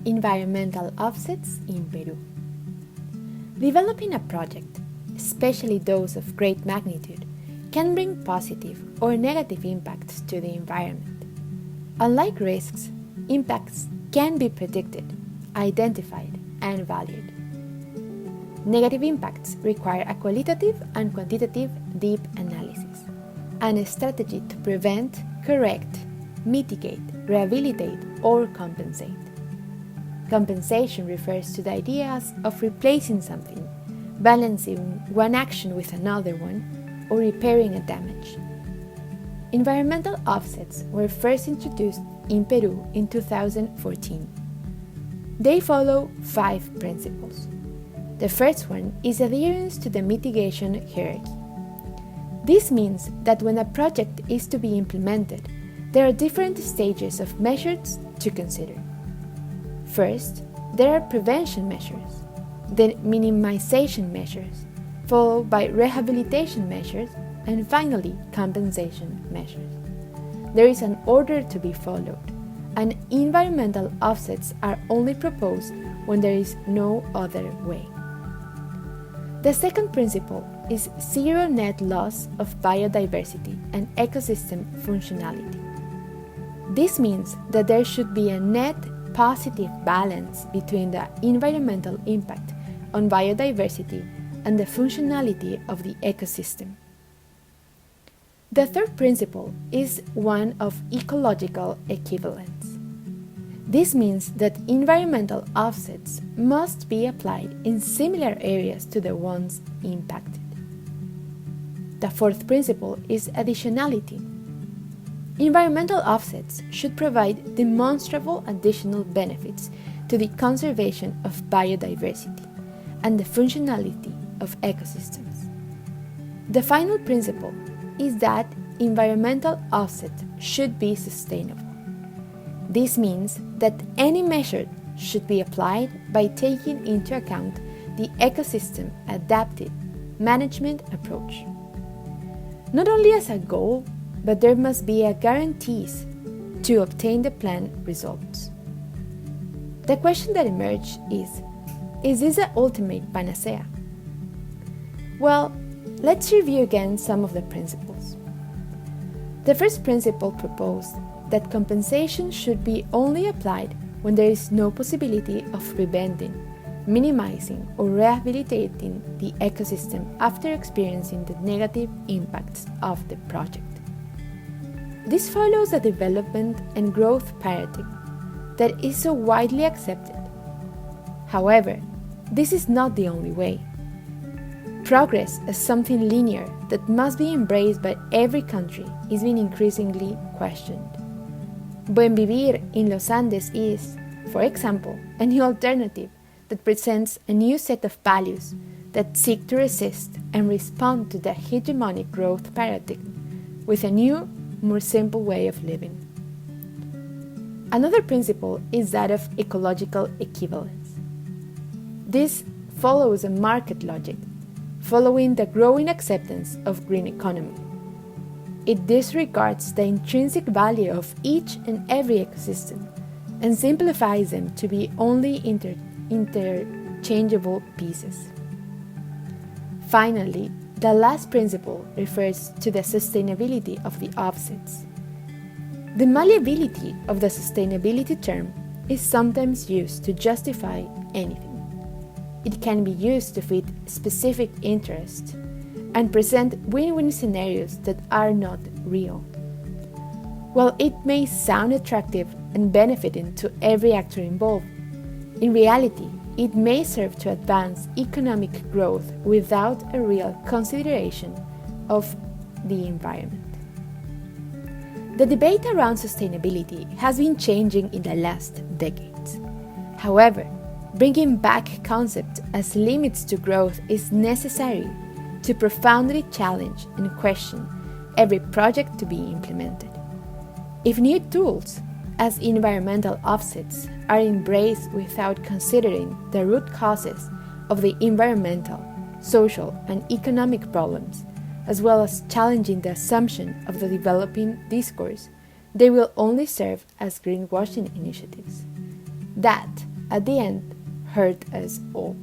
Environmental offsets in Peru. Developing a project, especially those of great magnitude, can bring positive or negative impacts to the environment. Unlike risks, impacts can be predicted, identified, and valued. Negative impacts require a qualitative and quantitative deep analysis and a strategy to prevent, correct, mitigate, rehabilitate, or compensate. Compensation refers to the ideas of replacing something, balancing one action with another one, or repairing a damage. Environmental offsets were first introduced in Peru in 2014. They follow 5 principles. The first one is adherence to the mitigation hierarchy. This means that when a project is to be implemented, there are different stages of measures to consider. First, there are prevention measures, then minimization measures, followed by rehabilitation measures, and finally compensation measures. There is an order to be followed, and environmental offsets are only proposed when there is no other way. The second principle is zero net loss of biodiversity and ecosystem functionality. This means that there should be a net positive balance between the environmental impact on biodiversity and the functionality of the ecosystem. The third principle is one of ecological equivalence. This means that environmental offsets must be applied in similar areas to the ones impacted. The fourth principle is additionality. Environmental offsets should provide demonstrable additional benefits to the conservation of biodiversity and the functionality of ecosystems. The final principle is that environmental offsets should be sustainable. This means that any measure should be applied by taking into account the ecosystem adaptive management approach. Not only as a goal, but there must be a guarantees to obtain the planned results. The question that emerges is this the ultimate panacea? Well, let's review again some of the principles. The first principle proposed that compensation should be only applied when there is no possibility of preventing, minimizing, or rehabilitating the ecosystem after experiencing the negative impacts of the project. This follows a development and growth paradigm that is so widely accepted. However, this is not the only way. Progress as something linear that must be embraced by every country is being increasingly questioned. Buen vivir in los Andes is, for example, a new alternative that presents a new set of values that seek to resist and respond to the hegemonic growth paradigm with a new, more simple way of living. Another principle is that of ecological equivalence. This follows a market logic, following the growing acceptance of green economy. It disregards the intrinsic value of each and every ecosystem and simplifies them to be only interchangeable pieces. Finally, the last principle refers to the sustainability of the offsets. The malleability of the sustainability term is sometimes used to justify anything. It can be used to fit specific interests and present win-win scenarios that are not real. While it may sound attractive and benefiting to every actor involved, in reality, it may serve to advance economic growth without a real consideration of the environment. The debate around sustainability has been changing in the last decades. However, bringing back concepts as limits to growth is necessary to profoundly challenge and question every project to be implemented. If new tools, as environmental offsets, are embraced without considering the root causes of the environmental, social, and economic problems, as well as challenging the assumption of the developing discourse, they will only serve as greenwashing initiatives. That at the end hurt us all.